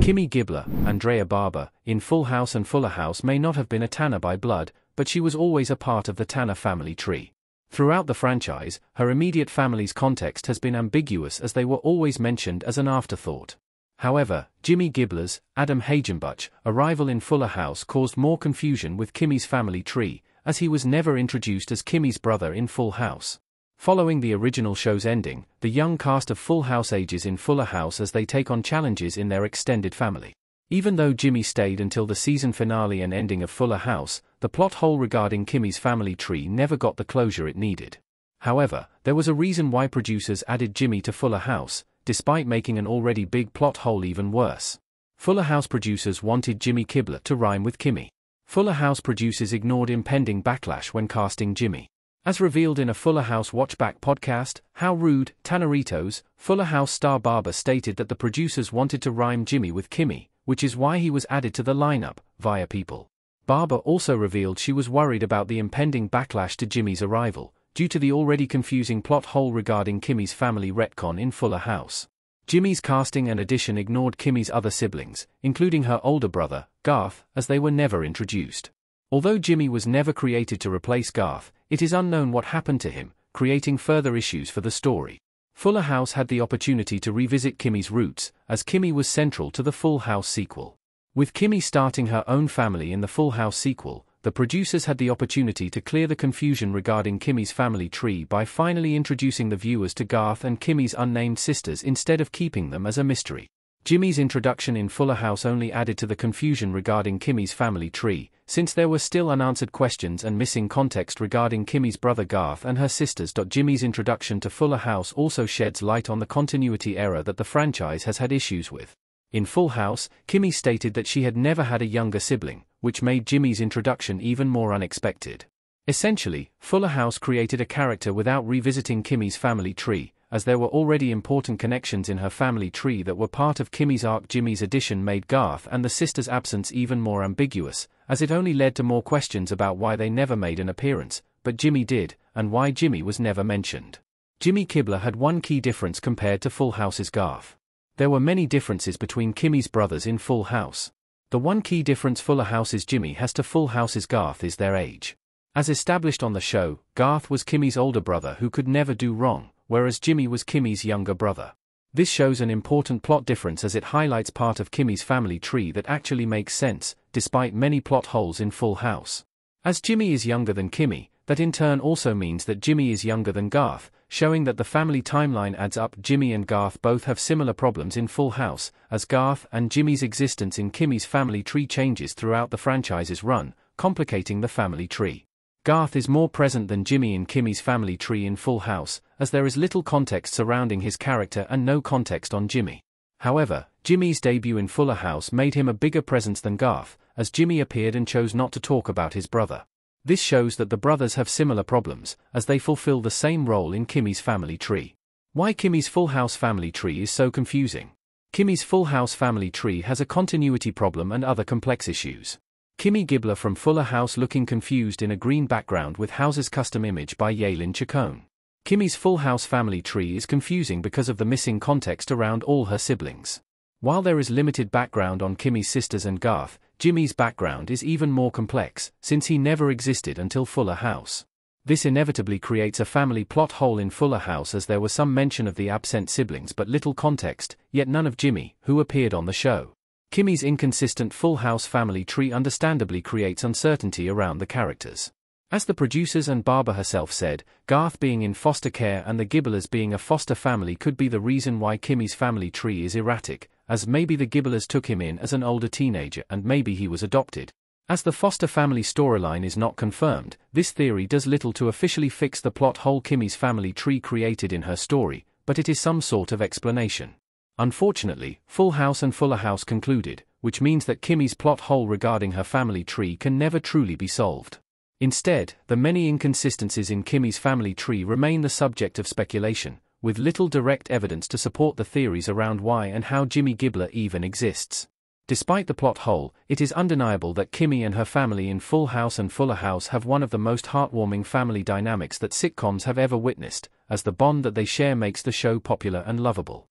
Kimmy Gibbler, Andrea Barber, in Full House and Fuller House may not have been a Tanner by blood, but she was always a part of the Tanner family tree. Throughout the franchise, her immediate family's context has been ambiguous as they were always mentioned as an afterthought. However, Jimmy Gibbler's, Adam Hagenbuch, arrival in Fuller House caused more confusion with Kimmy's family tree, as he was never introduced as Kimmy's brother in Full House. Following the original show's ending, the young cast of Full House ages in Fuller House as they take on challenges in their extended family. Even though Jimmy stayed until the season finale and ending of Fuller House, the plot hole regarding Kimmy's family tree never got the closure it needed. However, there was a reason why producers added Jimmy to Fuller House, despite making an already big plot hole even worse. Fuller House producers wanted Jimmy Gibbler to rhyme with Kimmy. Fuller House producers ignored impending backlash when casting Jimmy. As revealed in a Fuller House Watchback podcast, How Rude, Tanneritos, Fuller House star Barber stated that the producers wanted to rhyme Jimmy with Kimmy, which is why he was added to the lineup, via People. Barber also revealed she was worried about the impending backlash to Jimmy's arrival, due to the already confusing plot hole regarding Kimmy's family retcon in Fuller House. Jimmy's casting and addition ignored Kimmy's other siblings, including her older brother, Garth, as they were never introduced. Although Jimmy was never created to replace Garth, it is unknown what happened to him, creating further issues for the story. Fuller House had the opportunity to revisit Kimmy's roots, as Kimmy was central to the Full House sequel. With Kimmy starting her own family in the Full House sequel, the producers had the opportunity to clear the confusion regarding Kimmy's family tree by finally introducing the viewers to Garth and Kimmy's unnamed sisters instead of keeping them as a mystery. Jimmy's introduction in Fuller House only added to the confusion regarding Kimmy's family tree, since there were still unanswered questions and missing context regarding Kimmy's brother Garth and her sisters. Jimmy's introduction to Fuller House also sheds light on the continuity error that the franchise has had issues with. In Full House, Kimmy stated that she had never had a younger sibling, which made Jimmy's introduction even more unexpected. Essentially, Fuller House created a character without revisiting Kimmy's family tree, as there were already important connections in her family tree that were part of Kimmy's arc. Jimmy's addition made Garth and the sisters' absence even more ambiguous, as it only led to more questions about why they never made an appearance, but Jimmy did, and why Jimmy was never mentioned. Jimmy Gibbler had one key difference compared to Full House's Garth. There were many differences between Kimmy's brothers in Full House. The one key difference Fuller House's Jimmy has to Full House's Garth is their age. As established on the show, Garth was Kimmy's older brother who could never do wrong, whereas Jimmy was Kimmy's younger brother. This shows an important plot difference as it highlights part of Kimmy's family tree that actually makes sense, despite many plot holes in Full House. As Jimmy is younger than Kimmy, that in turn also means that Jimmy is younger than Garth, showing that the family timeline adds up. Jimmy and Garth both have similar problems in Full House, as Garth and Jimmy's existence in Kimmy's family tree changes throughout the franchise's run, complicating the family tree. Garth is more present than Jimmy in Kimmy's family tree in Full House, as there is little context surrounding his character and no context on Jimmy. However, Jimmy's debut in Fuller House made him a bigger presence than Garth, as Jimmy appeared and chose not to talk about his brother. This shows that the brothers have similar problems, as they fulfill the same role in Kimmy's family tree. Why Kimmy's Full House family tree is so confusing. Kimmy's Full House family tree has a continuity problem and other complex issues. Kimmy Gibbler from Fuller House looking confused in a green background with House's custom image by Yaelin Chacon. Kimmy's Full House family tree is confusing because of the missing context around all her siblings. While there is limited background on Kimmy's sisters and Garth, Jimmy's background is even more complex, since he never existed until Fuller House. This inevitably creates a family plot hole in Fuller House, as there was some mention of the absent siblings but little context, yet none of Jimmy, who appeared on the show. Kimmy's inconsistent Full House family tree understandably creates uncertainty around the characters. As the producers and Barber herself said, Garth being in foster care and the Gibblers being a foster family could be the reason why Kimmy's family tree is erratic, as maybe the Gibblers took him in as an older teenager and maybe he was adopted. As the foster family storyline is not confirmed, this theory does little to officially fix the plot hole Kimmy's family tree created in her story, but it is some sort of explanation. Unfortunately, Full House and Fuller House concluded, which means that Kimmy's plot hole regarding her family tree can never truly be solved. Instead, the many inconsistencies in Kimmy's family tree remain the subject of speculation, with little direct evidence to support the theories around why and how Jimmy Gibbler even exists. Despite the plot hole, it is undeniable that Kimmy and her family in Full House and Fuller House have one of the most heartwarming family dynamics that sitcoms have ever witnessed, as the bond that they share makes the show popular and lovable.